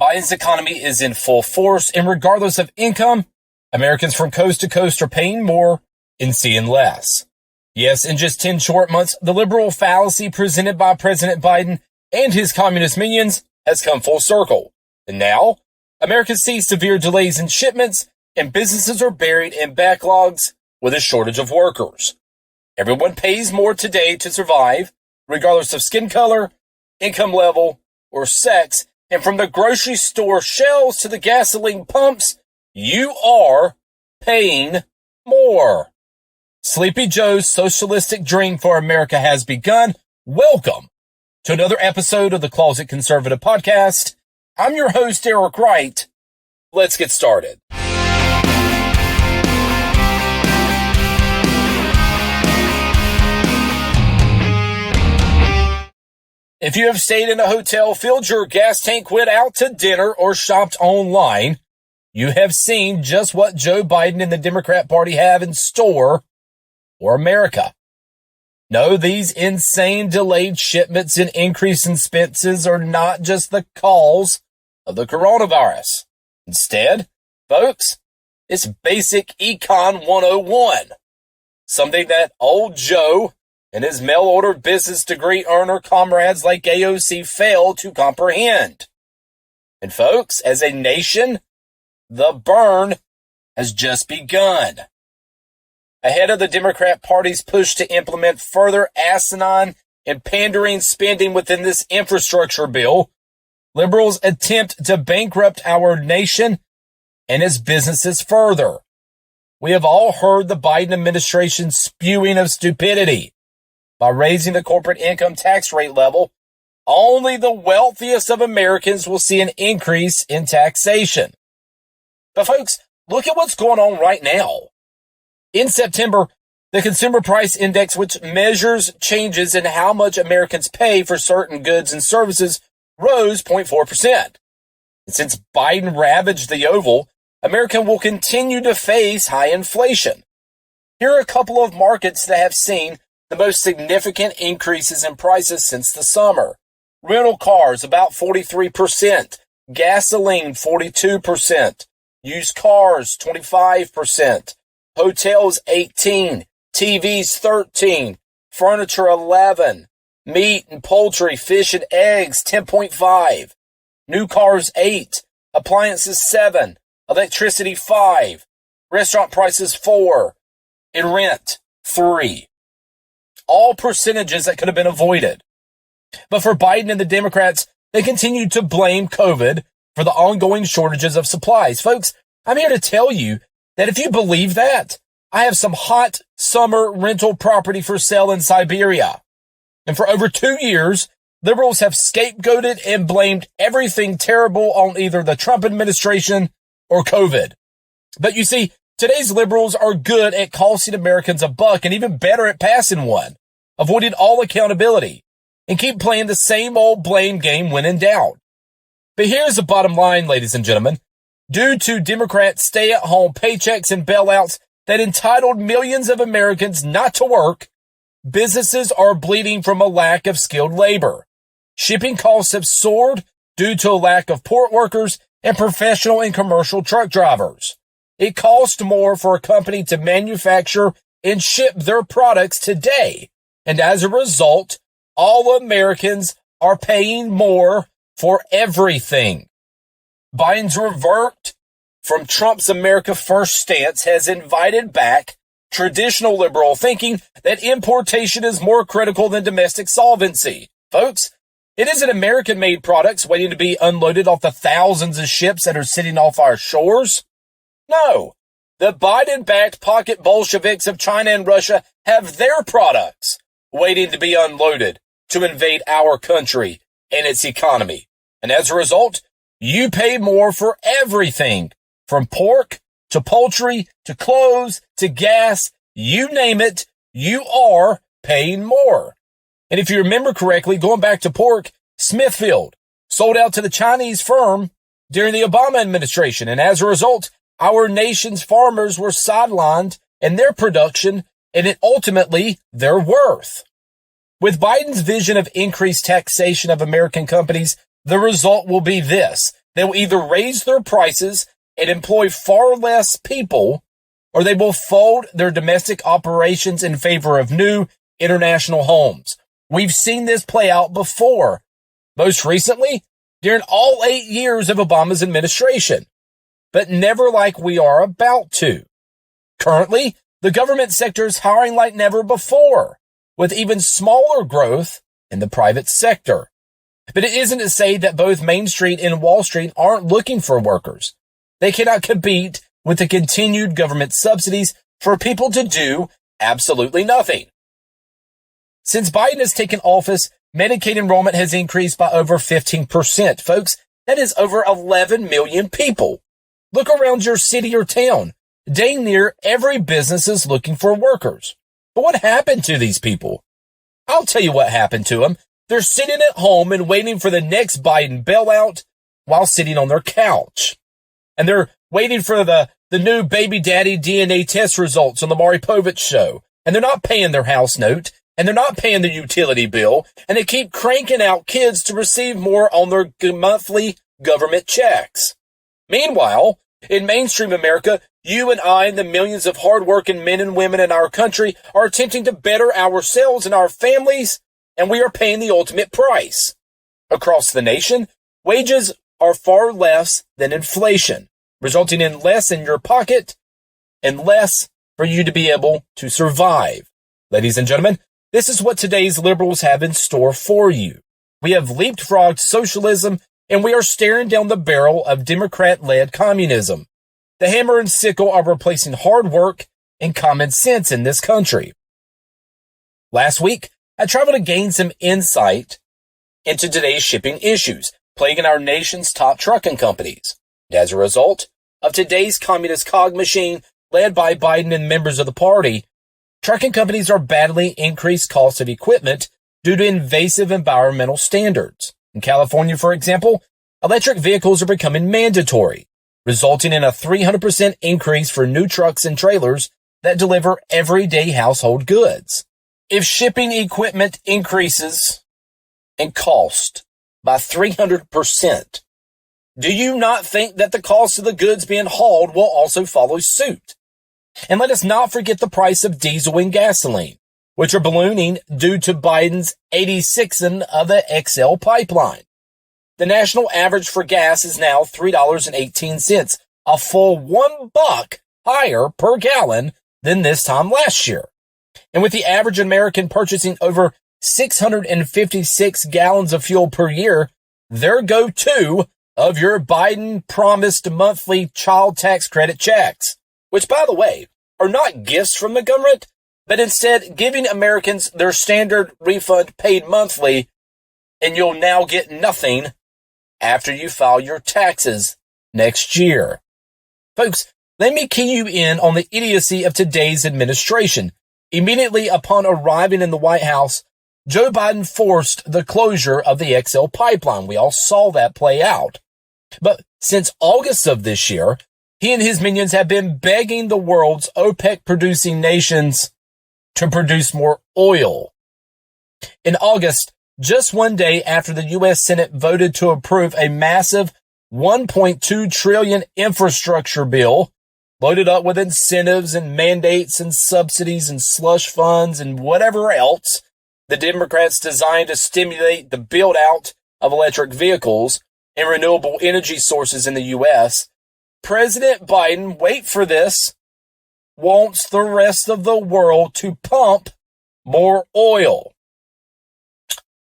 Biden's economy is in full force, and regardless of income, Americans from coast to coast are paying more and seeing less. Yes, in just 10 short months, the liberal fallacy presented by President Biden and his communist minions has come full circle. And now, Americans see severe delays in shipments, and businesses are buried in backlogs with a shortage of workers. Everyone pays more today to survive, regardless of skin color, income level, or sex. And from the grocery store shelves to the gasoline pumps, you are paying more. Sleepy Joe's socialistic dream for America has begun. Welcome to another episode of the Closet Conservative Podcast. I'm your host, Eric Wright. Let's get started. If you have stayed in a hotel, filled your gas tank, went out to dinner, or shopped online, you have seen just what Joe Biden and the Democrat Party have in store for America. No, these insane delayed shipments and increased expenses are not just the cause of the coronavirus. Instead, folks, it's basic Econ 101, something that Ole Joe and his mail-order business degree earner comrades like AOC fail to comprehend. And folks, as a nation, the burn has just begun. Ahead of the Democrat Party's push to implement further asinine and pandering spending within this infrastructure bill, liberals attempt to bankrupt our nation and its businesses further. We have all heard the Biden administration spewing of stupidity. By raising the corporate income tax rate level, only the wealthiest of Americans will see an increase in taxation. But folks, look at what's going on right now. In September, the Consumer Price Index, which measures changes in how much Americans pay for certain goods and services, rose 0.4%. And since Biden ravaged the Oval, America will continue to face high inflation. Here are a couple of markets that have seen the most significant increases in prices since the summer. Rental cars, about 43%. Gasoline, 42%. Used cars, 25%. Hotels, 18%. TVs, 13%. Furniture, 11%. Meat and poultry, fish and eggs, 10.5%. New cars, 8%. Appliances, 7%. Electricity, 5%. Restaurant prices, 4%. And rent, 3%. All percentages that could have been avoided. But for Biden and the Democrats, they continue to blame COVID for the ongoing shortages of supplies. Folks, I'm here to tell you that if you believe that, I have some hot summer rental property for sale in Siberia. And for over 2 years, liberals have scapegoated and blamed everything terrible on either the Trump administration or COVID. But you see, today's liberals are good at costing Americans a buck and even better at passing one, avoiding all accountability, and keep playing the same old blame game when in doubt. But here's the bottom line, ladies and gentlemen. Due to Democrats' stay-at-home paychecks and bailouts that entitled millions of Americans not to work, businesses are bleeding from a lack of skilled labor. Shipping costs have soared due to a lack of port workers and professional and commercial truck drivers. It costs more for a company to manufacture and ship their products today. And as a result, all Americans are paying more for everything. Biden's revert from Trump's America First stance has invited back traditional liberal thinking that importation is more critical than domestic solvency. Folks, it isn't American-made products waiting to be unloaded off the thousands of ships that are sitting off our shores. No, the Biden-backed pocket Bolsheviks of China and Russia have their products waiting to be unloaded to invade our country and its economy. And as a result, you pay more for everything, from pork to poultry to clothes to gas, you name it, you are paying more. And if you remember correctly, going back to pork, Smithfield sold out to the Chinese firm during the Obama administration. And as a result, our nation's farmers were sidelined in their production and ultimately their worth. With Biden's vision of increased taxation of American companies, the result will be this: They will either raise their prices and employ far less people, or they will fold their domestic operations in favor of new international homes. We've seen this play out before, most recently during all 8 years of Obama's administration, but never like we are about to. Currently, the government sector is hiring like never before, with even smaller growth in the private sector. But it isn't to say that both Main Street and Wall Street aren't looking for workers. They cannot compete with the continued government subsidies for people to do absolutely nothing. Since Biden has taken office, Medicaid enrollment has increased by over 15%. Folks, that is over 11 million people. Look around your city or town. Dang near every business is looking for workers. But what happened to these people? I'll tell you what happened to them. They're sitting at home and waiting for the next Biden bailout while sitting on their couch. And they're waiting for the new baby daddy DNA test results on the Maury Povich show. And they're not paying their house note. And they're not paying the utility bill. And they keep cranking out kids to receive more on their monthly government checks. Meanwhile, in mainstream America, you and I and the millions of hardworking men and women in our country are attempting to better ourselves and our families, and we are paying the ultimate price. Across the nation, wages are far less than inflation, resulting in less in your pocket and less for you to be able to survive. Ladies and gentlemen, this is what today's liberals have in store for you. We have leapfrogged socialism, and we are staring down the barrel of Democrat-led communism. The hammer and sickle are replacing hard work and common sense in this country. Last week, I traveled to gain some insight into today's shipping issues plaguing our nation's top trucking companies. And as a result of today's communist cog machine led by Biden and members of the party, trucking companies are battling increased costs of equipment due to invasive environmental standards. In California, for example, electric vehicles are becoming mandatory, resulting in a 300% increase for new trucks and trailers that deliver everyday household goods. If shipping equipment increases in cost by 300%, do you not think that the cost of the goods being hauled will also follow suit? And let us not forget the price of diesel and gasoline, which are ballooning due to Biden's 86ing of the XL pipeline. The national average for gas is now $3.18, a full $1 higher per gallon than this time last year. And with the average American purchasing over 656 gallons of fuel per year, there go two of your Biden-promised monthly child tax credit checks, which, by the way, are not gifts from the government, but instead giving Americans their standard refund paid monthly, and you'll now get nothing after you file your taxes next year. Folks, let me key you in on the idiocy of today's administration. Immediately upon arriving in the White House, Joe Biden forced the closure of the XL pipeline. We all saw that play out. But since August of this year, he and his minions have been begging the world's OPEC-producing nations to produce more oil. In August, just one day after the U.S. Senate voted to approve a massive $1.2 trillion infrastructure bill, loaded up with incentives and mandates and subsidies and slush funds and whatever else the Democrats designed to stimulate the build-out of electric vehicles and renewable energy sources in the U.S., President Biden, wait for this, wants the rest of the world to pump more oil.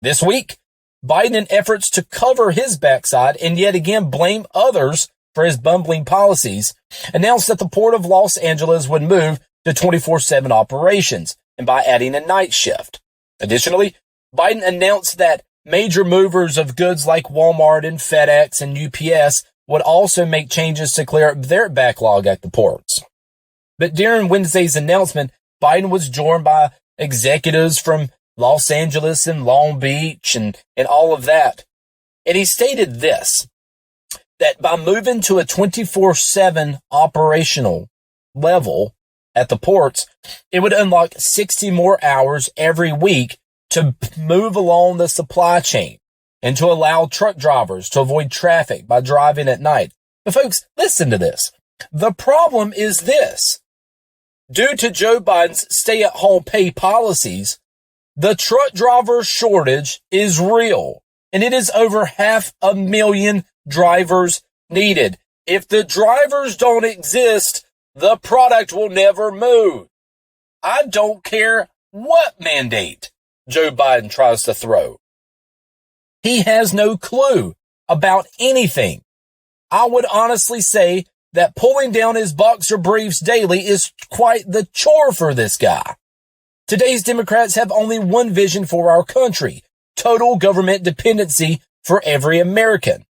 This week, Biden, in efforts to cover his backside and yet again blame others for his bumbling policies, announced that the Port of Los Angeles would move to 24/7 operations and by adding a night shift. Additionally, Biden announced that major movers of goods like Walmart and FedEx and UPS would also make changes to clear up their backlog at the ports. But during Wednesday's announcement, Biden was joined by executives from Los Angeles and Long Beach and all of that. And he stated this, that by moving to a 24/7 operational level at the ports, it would unlock 60 more hours every week to move along the supply chain. and to allow truck drivers to avoid traffic by driving at night. But folks, listen to this. The problem is this. Due to Joe Biden's stay-at-home pay policies, the truck driver shortage is real, and it is over 500,000 drivers needed. If the drivers don't exist, the product will never move. I don't care what mandate Joe Biden tries to throw. He has no clue about anything. I would honestly say that pulling down his boxer briefs daily is quite the chore for this guy. Today's Democrats have only one vision for our country: total government dependency for every American.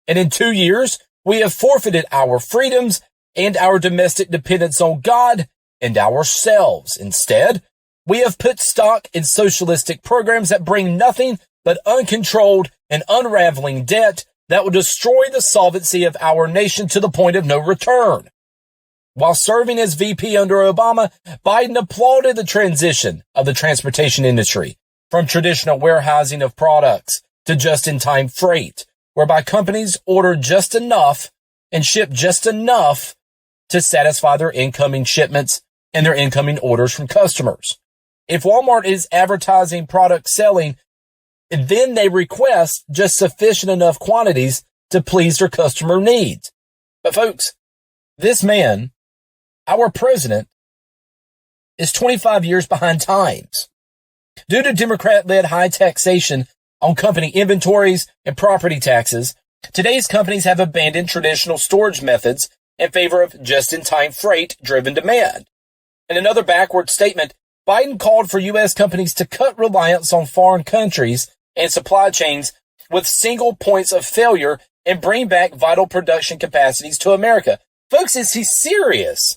And in 2 years, we have forfeited our freedoms and our domestic dependence on God and ourselves. Instead, we have put stock in socialistic programs that bring nothing but uncontrolled and unraveling debt that will destroy the solvency of our nation to the point of no return. While serving as VP under Obama, Biden applauded the transition of the transportation industry from traditional warehousing of products to just-in-time freight, whereby companies order just enough and ship just enough to satisfy their incoming shipments and their incoming orders from customers. If Walmart is advertising product selling, then they request just sufficient enough quantities to please their customer needs. But folks, this man, our president, is 25 years behind times. Due to Democrat-led high taxation on company inventories and property taxes, today's companies have abandoned traditional storage methods in favor of just-in-time freight-driven demand. In another backward statement, Biden called for U.S. companies to cut reliance on foreign countries and supply chains with single points of failure and bring back vital production capacities to America. Folks, is he serious?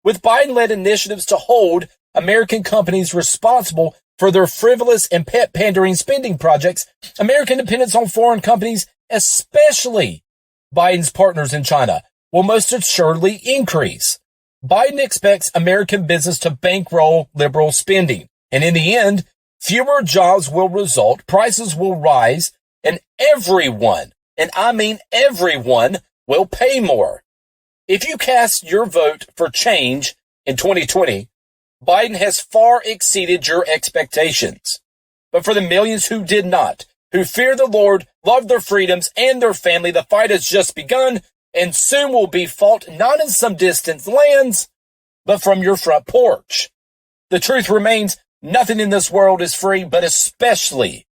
With Biden-led initiatives to hold American companies responsible for their frivolous and pet-pandering spending projects, American dependence on foreign companies, especially Biden's partners in China, will most assuredly increase. Biden expects American business to bankroll liberal spending, and in the end, fewer jobs will result, prices will rise, and everyone, and I mean everyone, will pay more. If you cast your vote for change in 2020, Biden has far exceeded your expectations. But for the millions who did not, who fear the Lord, love their freedoms and their family, the fight has just begun and soon will be fought not in some distant lands, but from your front porch. The truth remains, nothing in this world is free, but especially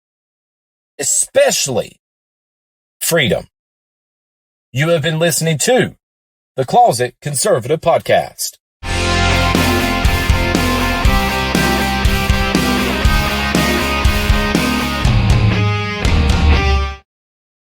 freedom. You have been listening to the Closet Conservative Podcast.